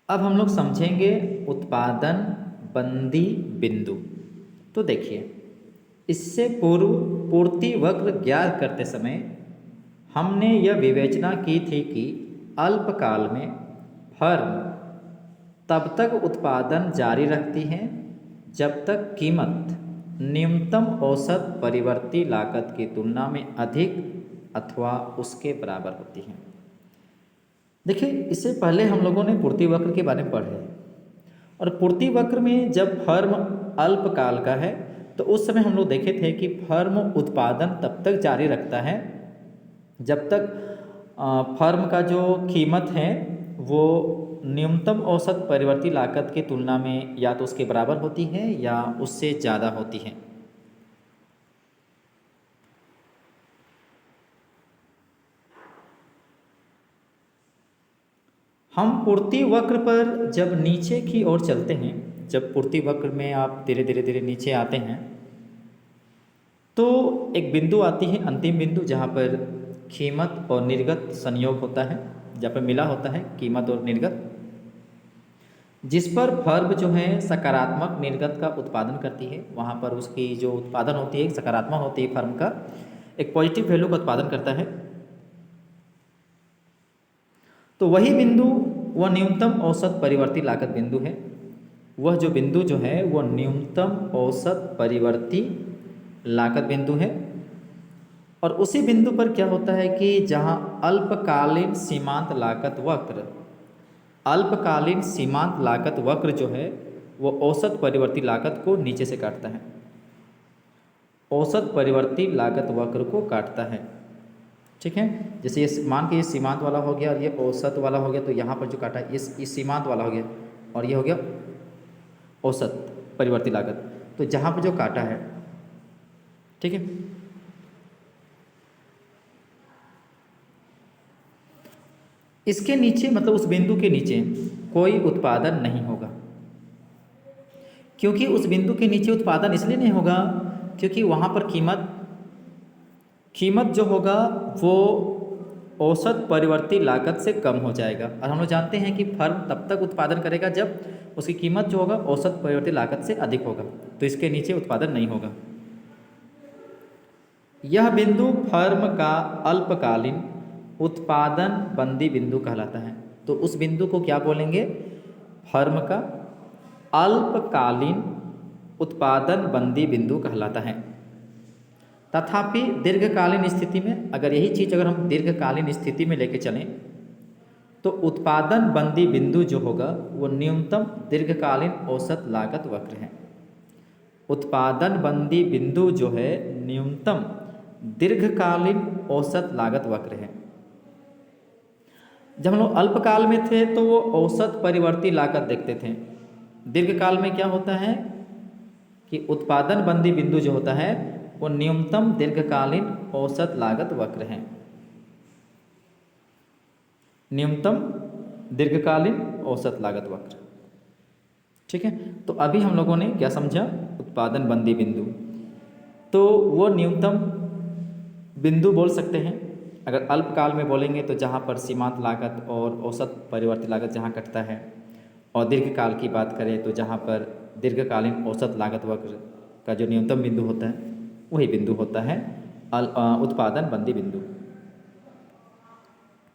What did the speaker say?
अब हम लोग समझेंगे उत्पादन बंदी बिंदु। तो देखिए, इससे पूर्व पूर्ति वक्र ज्ञात करते समय हमने यह विवेचना की थी कि अल्पकाल में फर्म तब तक उत्पादन जारी रखती है जब तक कीमत न्यूनतम औसत परिवर्ती लागत की तुलना में अधिक अथवा उसके बराबर होती है। देखिए, इससे पहले हम लोगों ने पूर्ति वक्र के बारे में पढ़े हैं। और पूर्ति वक्र में जब फर्म अल्पकाल का है तो उस समय हम लोग देखे थे कि फर्म उत्पादन तब तक जारी रखता है जब तक फर्म का जो कीमत है वो न्यूनतम औसत परिवर्ती लागत की तुलना में या तो उसके बराबर होती है या उससे ज़्यादा होती है। हम पूर्ति वक्र पर जब नीचे की ओर चलते हैं, जब पूर्ति वक्र में आप धीरे धीरे धीरे नीचे आते हैं तो एक बिंदु आती है, अंतिम बिंदु, जहाँ पर कीमत और निर्गत संयोग होता है, जहाँ पर मिला होता है कीमत और निर्गत, जिस पर फर्म जो है सकारात्मक निर्गत का उत्पादन करती है। वहाँ पर उसकी जो उत्पादन होती है एक सकारात्मक होती है, फर्म का एक पॉजिटिव वैल्यू का उत्पादन करता है। तो वही बिंदु वह न्यूनतम औसत परिवर्ती लागत बिंदु है। वह जो बिंदु जो है वह न्यूनतम औसत परिवर्ती लागत बिंदु है। और उसी बिंदु पर क्या होता है कि जहाँ अल्पकालीन सीमांत लागत वक्र, अल्पकालीन सीमांत लागत वक्र जो है वो औसत परिवर्ती लागत को नीचे से काटता है, औसत परिवर्ती लागत वक्र को काटता है। ठीक है, जैसे ये मान के ये सीमांत वाला हो गया और ये औसत वाला हो गया, तो यहाँ पर जो काटा है इस सीमांत वाला हो गया और ये हो गया औसत परिवर्ती लागत। तो जहाँ पर जो काटा है, ठीक है, इसके नीचे मतलब उस बिंदु के नीचे कोई उत्पादन नहीं होगा। क्योंकि उस बिंदु के नीचे उत्पादन इसलिए नहीं होगा क्योंकि वहाँ पर कीमत जो होगा वो औसत परिवर्ती लागत से कम हो जाएगा। और हम लोग जानते हैं कि फर्म तब तक उत्पादन करेगा जब उसकी कीमत जो होगा औसत परिवर्ती लागत से अधिक होगा, तो इसके नीचे उत्पादन नहीं होगा। यह बिंदु फर्म का अल्पकालीन उत्पादन बंदी बिंदु कहलाता है। तो उस बिंदु को क्या बोलेंगे? फर्म का अल्पकालीन उत्पादन बंदी बिंदु कहलाता है। तथापि दीर्घकालीन स्थिति में, अगर यही चीज़ अगर हम दीर्घकालीन स्थिति में लेके चलें तो उत्पादन बंदी बिंदु जो होगा वो न्यूनतम दीर्घकालीन औसत लागत वक्र है। उत्पादन बंदी बिंदु जो है न्यूनतम दीर्घकालीन औसत लागत वक्र है। जब हम लोग अल्पकाल में थे तो वो औसत परिवर्ती लागत देखते थे। दीर्घकाल में क्या होता है कि उत्पादन बंदी बिंदु जो होता है वो न्यूनतम दीर्घकालीन औसत लागत वक्र है, न्यूनतम दीर्घकालीन औसत लागत वक्र। ठीक है, तो अभी हम लोगों ने क्या समझा? उत्पादन बंदी बिंदु, तो वो न्यूनतम बिंदु बोल सकते हैं। अगर अल्पकाल में बोलेंगे तो जहाँ पर सीमांत लागत और औसत परिवर्ती लागत जहाँ कटता है, और दीर्घकाल की बात करें तो जहाँ पर दीर्घकालीन औसत लागत वक्र का जो न्यूनतम बिंदु होता है वही बिंदु होता है उत्पादन बंदी बिंदु।